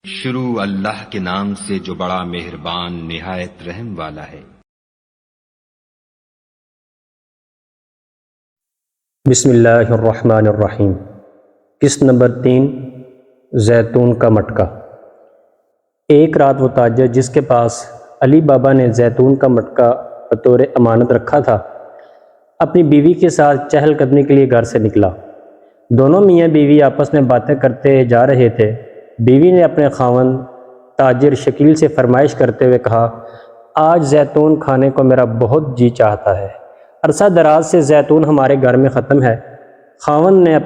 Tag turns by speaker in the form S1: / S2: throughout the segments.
S1: شروع اللہ کے نام سے جو بڑا مہربان نہایت رحم والا ہے۔
S2: بسم اللہ الرحمن الرحیم۔ قسط نمبر 3، زیتون کا مٹکا۔ ایک رات وہ تاجر جس کے پاس علی بابا نے زیتون کا مٹکا بطور امانت رکھا تھا، اپنی بیوی کے ساتھ چہل قدمی کے لیے گھر سے نکلا۔ دونوں میاں بیوی آپس میں باتیں کرتے جا رہے تھے۔ بیوی نے اپنے خاوند تاجر شکیل سے فرمائش کرتے ہوئے کہا، آج زیتون کھانے کو میرا بہت جی چاہتا ہے، عرصہ دراز سے زیتون ہمارے گھر میں ختم ہے۔ خاوند نے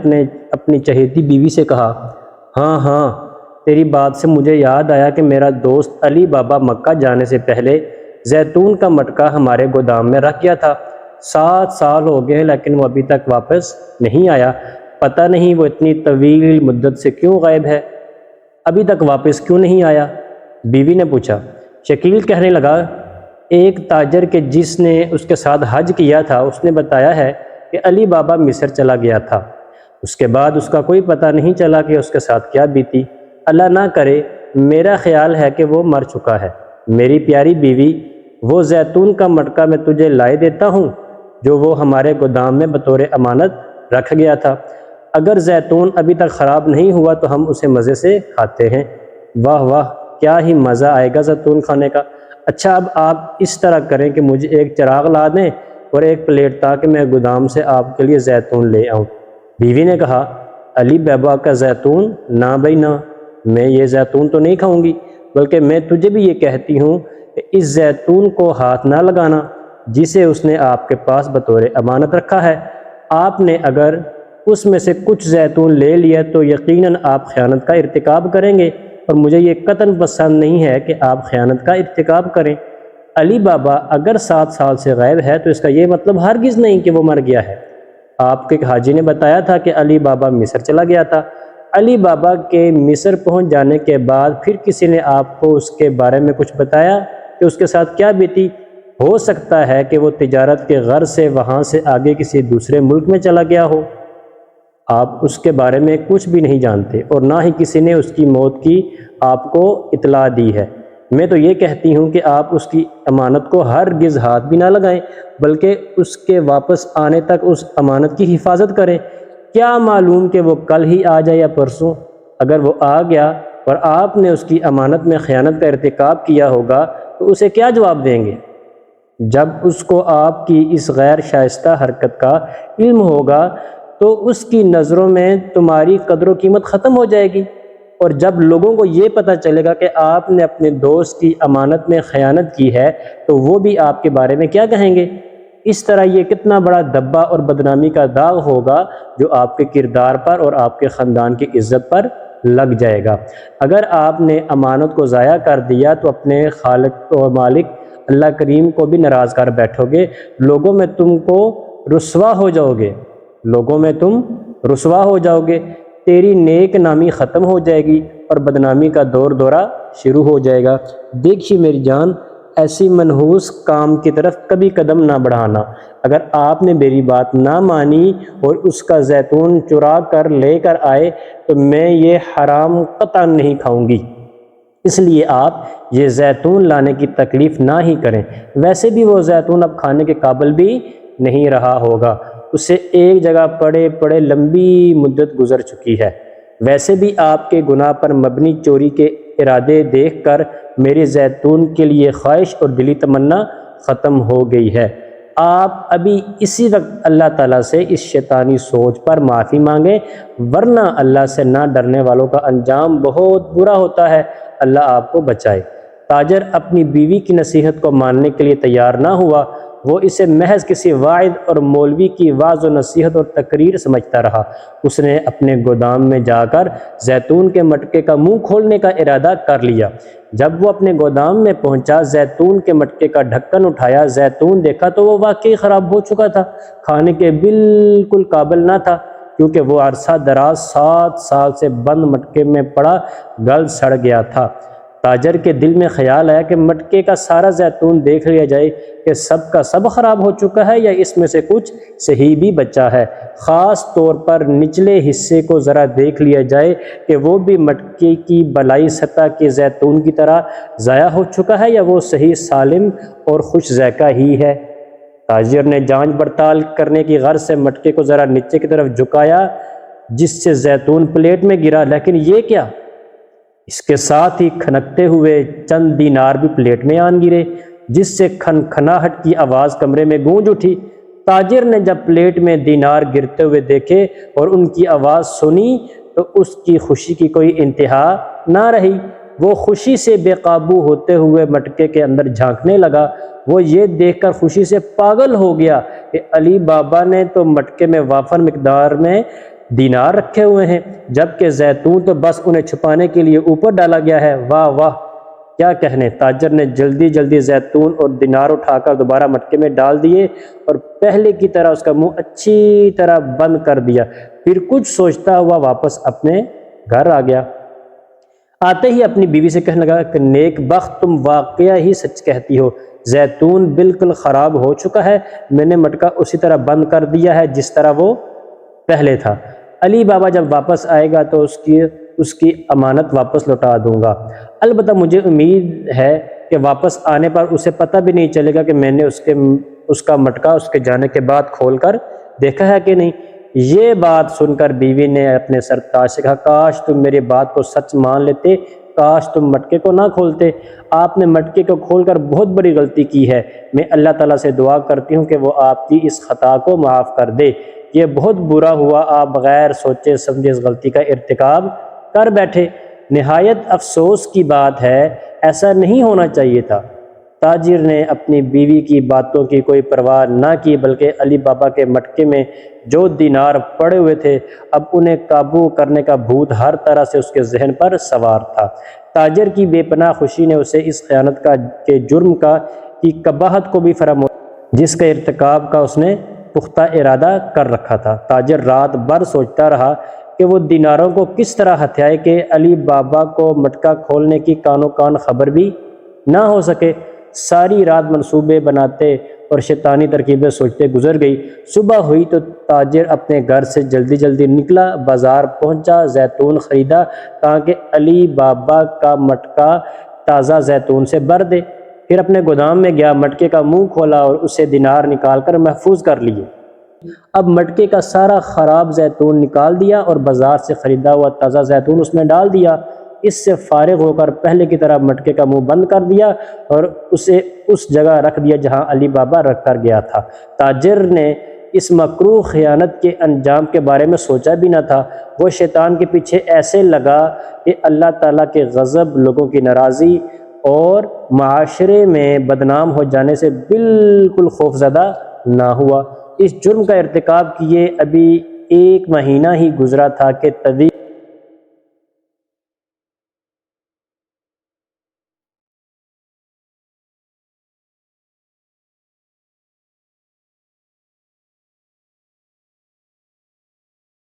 S2: اپنی چہیتی بیوی سے کہا، ہاں تیری بات سے مجھے یاد آیا کہ میرا دوست علی بابا مکہ جانے سے پہلے زیتون کا مٹکا ہمارے گودام میں رکھ گیا تھا۔ 7 سال ہو گئے لیکن وہ ابھی تک واپس نہیں آیا۔ پتہ نہیں وہ اتنی طویل مدت سے کیوں غائب ہے، ابھی تک واپس کیوں نہیں آیا؟ بیوی نے پوچھا۔ شکیل کہنے لگا، ایک تاجر کے جس نے اس کے ساتھ حج کیا تھا، اس نے بتایا ہے کہ علی بابا مصر چلا گیا تھا۔ اس کے بعد اس کا کوئی پتہ نہیں چلا کہ اس کے ساتھ کیا بیتی۔ اللہ نہ کرے، میرا خیال ہے کہ وہ مر چکا ہے۔ میری پیاری بیوی، وہ زیتون کا مٹکا میں تجھے لائے دیتا ہوں جو وہ ہمارے گودام میں بطور امانت رکھ گیا تھا۔ اگر زیتون ابھی تک خراب نہیں ہوا تو ہم اسے مزے سے کھاتے ہیں۔ واہ واہ، کیا ہی مزہ آئے گا زیتون کھانے کا۔ اچھا، اب آپ اس طرح کریں کہ مجھے ایک چراغ لا دیں اور ایک پلیٹ تاکہ میں گودام سے آپ کے لیے زیتون لے آؤں۔ بیوی نے کہا، علی بابا کا زیتون؟ نہ بھائی نہ، میں یہ زیتون تو نہیں کھاؤں گی، بلکہ میں تجھے بھی یہ کہتی ہوں کہ اس زیتون کو ہاتھ نہ لگانا جسے اس نے آپ کے پاس بطور امانت رکھا ہے۔ آپ نے اگر اس میں سے کچھ زیتون لے لیا تو یقیناً آپ خیانت کا ارتکاب کریں گے، اور مجھے یہ قطعاً پسند نہیں ہے کہ آپ خیانت کا ارتکاب کریں۔ علی بابا اگر 7 سال سے غائب ہے تو اس کا یہ مطلب ہرگز نہیں کہ وہ مر گیا ہے۔ آپ کے حاجی نے بتایا تھا کہ علی بابا مصر چلا گیا تھا۔ علی بابا کے مصر پہنچ جانے کے بعد پھر کسی نے آپ کو اس کے بارے میں کچھ بتایا کہ اس کے ساتھ کیا بیتی؟ ہو سکتا ہے کہ وہ تجارت کے غرض سے وہاں سے آگے کسی دوسرے ملک میں چلا گیا ہو۔ آپ اس کے بارے میں کچھ بھی نہیں جانتے اور نہ ہی کسی نے اس کی موت کی آپ کو اطلاع دی ہے۔ میں تو یہ کہتی ہوں کہ آپ اس کی امانت کو ہرگز ہاتھ بھی نہ لگائیں، بلکہ اس کے واپس آنے تک اس امانت کی حفاظت کریں۔ کیا معلوم کہ وہ کل ہی آ جائے یا پرسوں۔ اگر وہ آ گیا اور آپ نے اس کی امانت میں خیانت کا ارتکاب کیا ہوگا تو اسے کیا جواب دیں گے؟ جب اس کو آپ کی اس غیر شائستہ حرکت کا علم ہوگا تو اس کی نظروں میں تمہاری قدر و قیمت ختم ہو جائے گی، اور جب لوگوں کو یہ پتہ چلے گا کہ آپ نے اپنے دوست کی امانت میں خیانت کی ہے تو وہ بھی آپ کے بارے میں کیا کہیں گے؟ اس طرح یہ کتنا بڑا دبا اور بدنامی کا داغ ہوگا جو آپ کے کردار پر اور آپ کے خاندان کی عزت پر لگ جائے گا۔ اگر آپ نے امانت کو ضائع کر دیا تو اپنے خالق و مالک اللہ کریم کو بھی ناراض کر بیٹھو گے۔ لوگوں میں تم رسوا ہو جاؤ گے، تیری نیک نامی ختم ہو جائے گی اور بدنامی کا دورہ شروع ہو جائے گا۔ دیکھیے میری جان، ایسی منحوس کام کی طرف کبھی قدم نہ بڑھانا۔ اگر آپ نے میری بات نہ مانی اور اس کا زیتون چرا کر لے کر آئے تو میں یہ حرام قطعاً نہیں کھاؤں گی، اس لیے آپ یہ زیتون لانے کی تکلیف نہ ہی کریں۔ ویسے بھی وہ زیتون اب کھانے کے قابل بھی نہیں رہا ہوگا، اسے ایک جگہ پڑے لمبی مدت گزر چکی ہے۔ ویسے بھی آپ کے گناہ پر مبنی چوری کے ارادے دیکھ کر میرے زیتون کے لیے خواہش اور دلی تمنا ختم ہو گئی ہے۔ آپ ابھی اسی وقت اللہ تعالیٰ سے اس شیطانی سوچ پر معافی مانگیں، ورنہ اللہ سے نہ ڈرنے والوں کا انجام بہت برا ہوتا ہے۔ اللہ آپ کو بچائے۔ تاجر اپنی بیوی کی نصیحت کو ماننے کے لیے تیار نہ ہوا۔ وہ اسے محض کسی واعظ اور مولوی کی وعظ و نصیحت اور تقریر سمجھتا رہا۔ اس نے اپنے گودام میں جا کر زیتون کے مٹکے کا منہ کھولنے کا ارادہ کر لیا۔ جب وہ اپنے گودام میں پہنچا، زیتون کے مٹکے کا ڈھکن اٹھایا، زیتون دیکھا تو وہ واقعی خراب ہو چکا تھا، کھانے کے بالکل قابل نہ تھا، کیونکہ وہ عرصہ دراز 7 سال سے بند مٹکے میں پڑا گل سڑ گیا تھا۔ تاجر کے دل میں خیال آیا کہ مٹکے کا سارا زیتون دیکھ لیا جائے کہ سب کا سب خراب ہو چکا ہے یا اس میں سے کچھ صحیح بھی بچا ہے، خاص طور پر نچلے حصے کو ذرا دیکھ لیا جائے کہ وہ بھی مٹکے کی بلائی سطح کے زیتون کی طرح ضائع ہو چکا ہے یا وہ صحیح سالم اور خوش ذائقہ ہی ہے۔ تاجر نے جانچ پڑتال کرنے کی غرض سے مٹکے کو ذرا نیچے کی طرف جھکایا جس سے زیتون پلیٹ میں گرا، لیکن یہ کیا! اس کے ساتھ ہی کھنکتے ہوئے چند دینار بھی پلیٹ میں آن گرے، جس سے کھنکھناہٹ کی آواز کمرے میں گونج اٹھی۔ تاجر نے جب پلیٹ میں دینار گرتے ہوئے دیکھے اور ان کی آواز سنی تو اس کی خوشی کی کوئی انتہا نہ رہی۔ وہ خوشی سے بے قابو ہوتے ہوئے مٹکے کے اندر جھانکنے لگا۔ وہ یہ دیکھ کر خوشی سے پاگل ہو گیا کہ علی بابا نے تو مٹکے میں وافر مقدار میں دینار رکھے ہوئے ہیں، جبکہ زیتون تو بس انہیں چھپانے کے لیے اوپر ڈالا گیا ہے۔ واہ واہ، کیا کہنے! تاجر نے جلدی جلدی زیتون اور دینار اٹھا کر دوبارہ مٹکے میں ڈال دیے اور پہلے کی طرح اس کا منہ اچھی طرح بند کر دیا، پھر کچھ سوچتا ہوا واپس اپنے گھر آ گیا۔ آتے ہی اپنی بیوی سے کہنے لگا کہ نیک بخت، تم واقعہ ہی سچ کہتی ہو، زیتون بالکل خراب ہو چکا ہے، میں نے مٹکا اسی طرح بند کر دیا ہے جس طرح وہ پہلے تھا۔ علی بابا جب واپس آئے گا تو اس کی امانت واپس لوٹا دوں گا، البتہ مجھے امید ہے کہ واپس آنے پر اسے پتہ بھی نہیں چلے گا کہ میں نے اس کا مٹکا اس کے جانے کے بعد کھول کر دیکھا ہے کہ نہیں۔ یہ بات سن کر بیوی نے اپنے سرتاج سے کہا، کاش تم میری بات کو سچ مان لیتے، کاش تم مٹکے کو نہ کھولتے۔ آپ نے مٹکے کو کھول کر بہت بڑی غلطی کی ہے، میں اللہ تعالیٰ سے دعا کرتی ہوں کہ وہ آپ کی اس خطا کو معاف کر دے۔ یہ بہت برا ہوا، آپ بغیر سوچے سمجھے اس غلطی کا ارتکاب کر بیٹھے۔ نہایت افسوس کی بات ہے، ایسا نہیں ہونا چاہیے تھا۔ تاجر نے اپنی بیوی کی باتوں کی کوئی پرواہ نہ کی، بلکہ علی بابا کے مٹکے میں جو دینار پڑے ہوئے تھے اب انہیں قابو کرنے کا بھوت ہر طرح سے اس کے ذہن پر سوار تھا۔ تاجر کی بے پناہ خوشی نے اسے اس خیانت کے جرم کی قباحت کو بھی فراموش جس کا ارتکاب کا اس نے پختہ ارادہ کر رکھا تھا۔ تاجر رات بھر سوچتا رہا کہ وہ دیناروں کو کس طرح ہتھیائے کہ علی بابا کو مٹکا کھولنے کی کانوں کان خبر بھی نہ ہو سکے۔ ساری رات منصوبے بناتے اور شیطانی ترکیبیں سوچتے گزر گئی۔ صبح ہوئی تو تاجر اپنے گھر سے جلدی جلدی نکلا، بازار پہنچا، زیتون خریدا تاکہ علی بابا کا مٹکا تازہ زیتون سے بھر دے۔ پھر اپنے گودام میں گیا، مٹکے کا منہ کھولا اور اسے دینار نکال کر محفوظ کر لیے۔ اب مٹکے کا سارا خراب زیتون نکال دیا اور بازار سے خریدا ہوا تازہ زیتون اس میں ڈال دیا۔ اس سے فارغ ہو کر پہلے کی طرح مٹکے کا منہ بند کر دیا اور اسے اس جگہ رکھ دیا جہاں علی بابا رکھ کر گیا تھا۔ تاجر نے اس مکروہ خیانت کے انجام کے بارے میں سوچا بھی نہ تھا۔ وہ شیطان کے پیچھے ایسے لگا کہ اللہ تعالیٰ کے غضب، لوگوں کی ناراضی اور معاشرے میں بدنام ہو جانے سے بالکل خوفزدہ نہ ہوا۔ اس جرم کا ارتکاب کیے ابھی 1 مہینہ ہی گزرا تھا کہ طویل